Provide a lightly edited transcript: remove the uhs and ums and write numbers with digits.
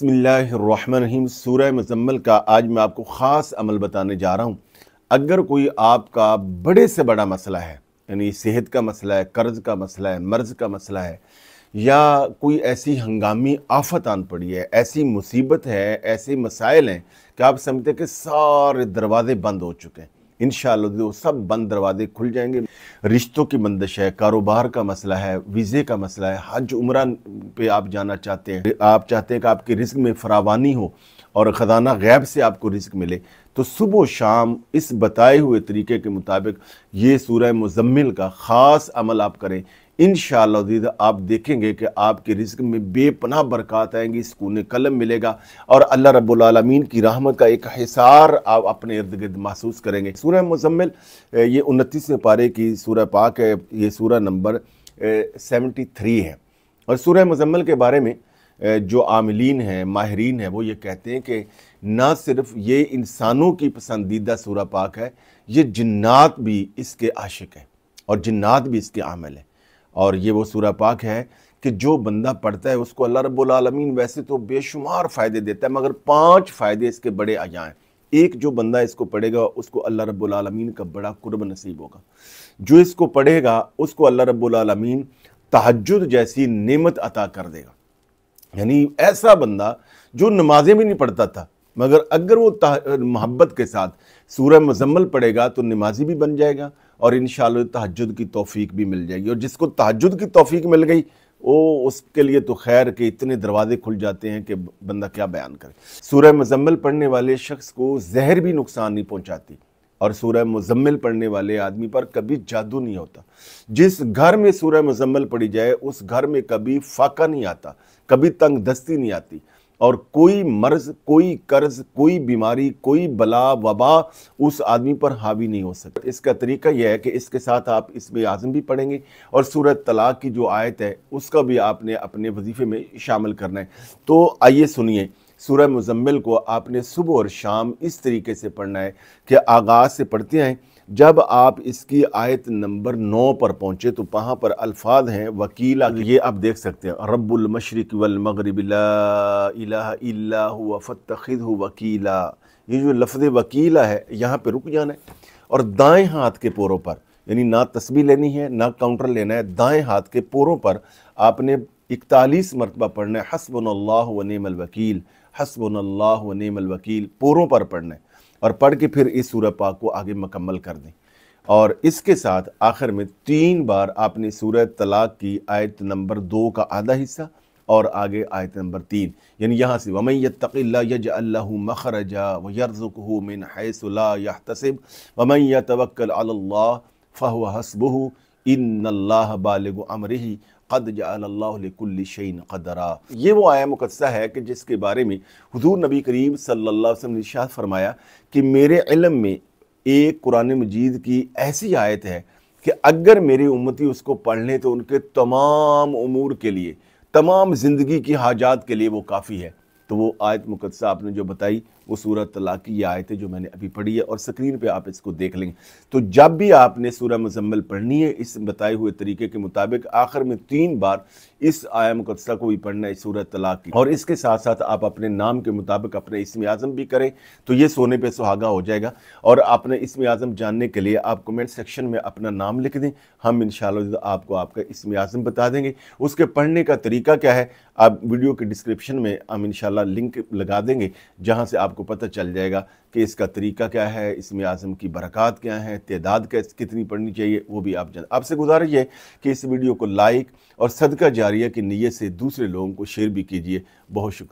बिस्मिल्लाहिर्रहमानिर्रहीम। सूरह मुज़म्मिल का आज मैं आपको ख़ास अमल बताने जा रहा हूँ। अगर कोई आपका बड़े से बड़ा मसला है, यानी सेहत का मसला है, कर्ज़ का मसला है, मर्ज़ का मसला है, या कोई ऐसी हंगामी आफत आन पड़ी है, ऐसी मुसीबत है, ऐसे मसाइल हैं कि आप समझते हैं कि सारे दरवाजे बंद हो चुके हैं, इंशाअल्लाह सब बंद दरवाजे खुल जाएंगे। रिश्तों की बंदिश है, कारोबार का मसला है, वीज़े का मसला है, हज उम्रा पे आप जाना चाहते हैं, आप चाहते हैं कि आपके रिज़्क में फरावानी हो और ख़जाना गैब से आपको रिज़्क मिले, तो सुबह शाम इस बताए हुए तरीके के मुताबिक ये सूरह मुज़म्मिल का ख़ास अमल आप करें। इंशाअल्लाह आप देखेंगे कि आपके रिज़्क में बेपनाह बरक़ात आएंगी, सुकून कलम मिलेगा और अल्लाह रब्बुल आलमीन की रहमत का एक हिसार आप अपने इर्द गिर्द महसूस करेंगे। सूरह मुज़म्मिल ये 29वें पारे की सूरह पाक है। ये सूरह नंबर 73 है। और सूरह मुज़म्मिल के बारे में जो आमिलीन हैं, माहिरीन हैं, वो ये कहते हैं कि ना सिर्फ ये इंसानों की पसंदीदा सूरह पाक है, ये जिन्नात भी इसके आशिक है और जिन्नात भी इसके आमिल है। और ये वो सूरह पाक है कि जो बंदा पढ़ता है उसको अल्लाह रब्बुल आलमीन वैसे तो बेशुमार फ़ायदे देता है, मगर 5 फ़ायदे इसके बड़े आ जाएँ। एक, जो बंदा इसको पढ़ेगा उसको अल्लाह रब्बुल आलमीन का बड़ा कुर्ब नसीब होगा। जो इसको पढ़ेगा उसको अल्लाह रब्बुल आलमीन तहज्जुद जैसी नेमत अता कर देगा। यानी ऐसा बंदा जो नमाजें भी नहीं पढ़ता था, मगर अगर वो मोहब्बत के साथ सूरह मुज़म्मिल पढ़ेगा तो नमाजी भी बन जाएगा और इंशाअल्लाह तहज्जुद की तौफीक भी मिल जाएगी। और जिसको तहज्जुद की तौफीक मिल गई वो उसके लिए तो खैर के इतने दरवाजे खुल जाते हैं कि बंदा क्या बयान करे। सूरह मुज़म्मिल पढ़ने वाले शख्स को जहर भी नुकसान नहीं पहुंचाती और सूरह मुज़म्मिल पढ़ने वाले आदमी पर कभी जादू नहीं होता। जिस घर में सूरह मुज़म्मिल पढ़ी जाए उस घर में कभी फाका नहीं आता, कभी तंग दस्ती नहीं आती और कोई मर्ज, कोई कर्ज, कोई बीमारी, कोई बला वबा उस आदमी पर हावी नहीं हो सकता। इसका तरीका यह है कि इसके साथ आप इसमें आज़म भी पढ़ेंगे और सूरह तलाक की जो आयत है उसका भी आपने अपने वजीफ़े में शामिल करना है। तो आइए सुनिए, सूरह मुज़म्मिल को आपने सुबह और शाम इस तरीके से पढ़ना है कि आगाज़ से पढ़ते हैं। जब आप इसकी आयत नंबर 9 पर पहुँचे तो वहाँ पर अल्फाज हैं वकीला, ये आप देख सकते हैं, रब्बुल मशरिक़ वल मग़रिब ला इलाहा इल्ला हुवा फत्तखिज़हु वकीला। ये जो लफ्ज़ वकीला है यहाँ पे रुक जाना है और दाएं हाथ के पोरों पर, यानी ना तस्बीह लेनी है ना काउंटर लेना है, दाएं हाथ के पोरों पर आपने 41 मरतबा पढ़ना है हस्बुनल्लाहु व निअमल वकील, हस्बुनल्लाहु व निअमल वकील, पोरों पर पढ़ना है और पढ़ के फिर इस सूरह पाक को आगे मुकम्मल कर दें। और इसके साथ आखिर में 3 बार आपने सूरह तलाक की आयत नंबर 2 का आधा हिस्सा और आगे आयत नंबर 3, यानी यहाँ से वमन यत्तक़िल्लाह यजअल लहू मख़रजा व यर्ज़ुक़हू मिन हैसु ला यहतसिब वमन यतवक्कल अलल्लाह फ़हुव हस्बुहु इन्नल्लाह बालिगु अमरिही क़द जअलल्लाहु लिकुल्लि शैइन क़दरा। ये वो आया मुक़द्दसा है कि जिसके बारे में हुज़ूर नबी करीम सल्लल्लाहु अलैहि वसल्लम ने इरशाद फरमाया कि मेरे इल्म में एक कुरान मजीद की ऐसी आयत है कि अगर मेरी उम्मती उसको पढ़ लें तो उनके तमाम उमूर के लिए, तमाम ज़िंदगी की हाजात के लिए वो काफ़ी है। तो वो आयत मुक़द्दसा आपने जो बताई वो सूरह तलाक की ये आयत है जो मैंने अभी पढ़ी है और स्क्रीन पे आप इसको देख लेंगे। तो जब भी आपने सूरह मुज़म्मिल पढ़नी है इस बताए हुए तरीके के मुताबिक आखिर में 3 बार इस आया मुक़द्दसा को भी पढ़ना है, सूरह तलाक की, और इसके साथ साथ आप अपने नाम के मुताबिक अपने इस्म आज़म भी करें तो ये सोने पे सुहागा हो जाएगा। और अपने इस्म आज़म जानने के लिए आप कमेंट सेक्शन में अपना नाम लिख दें, हम इंशाअल्लाह आपको आपका इस्म आज़म बता देंगे। उसके पढ़ने का तरीका क्या है आप वीडियो के डिस्क्रिप्शन में हम इंशाअल्लाह लिंक लगा देंगे, जहाँ से आपको पता चल जाएगा कि इसका तरीका क्या है, इसमें आज़म की बरक़ात क्या है, तादाद कितनी पढ़नी चाहिए वो भी आप जान। आपसे गुजारिश है कि इस वीडियो को लाइक और सदका जारिया की नीयत से दूसरे लोगों को शेयर भी कीजिए। बहुत शुक्रिया।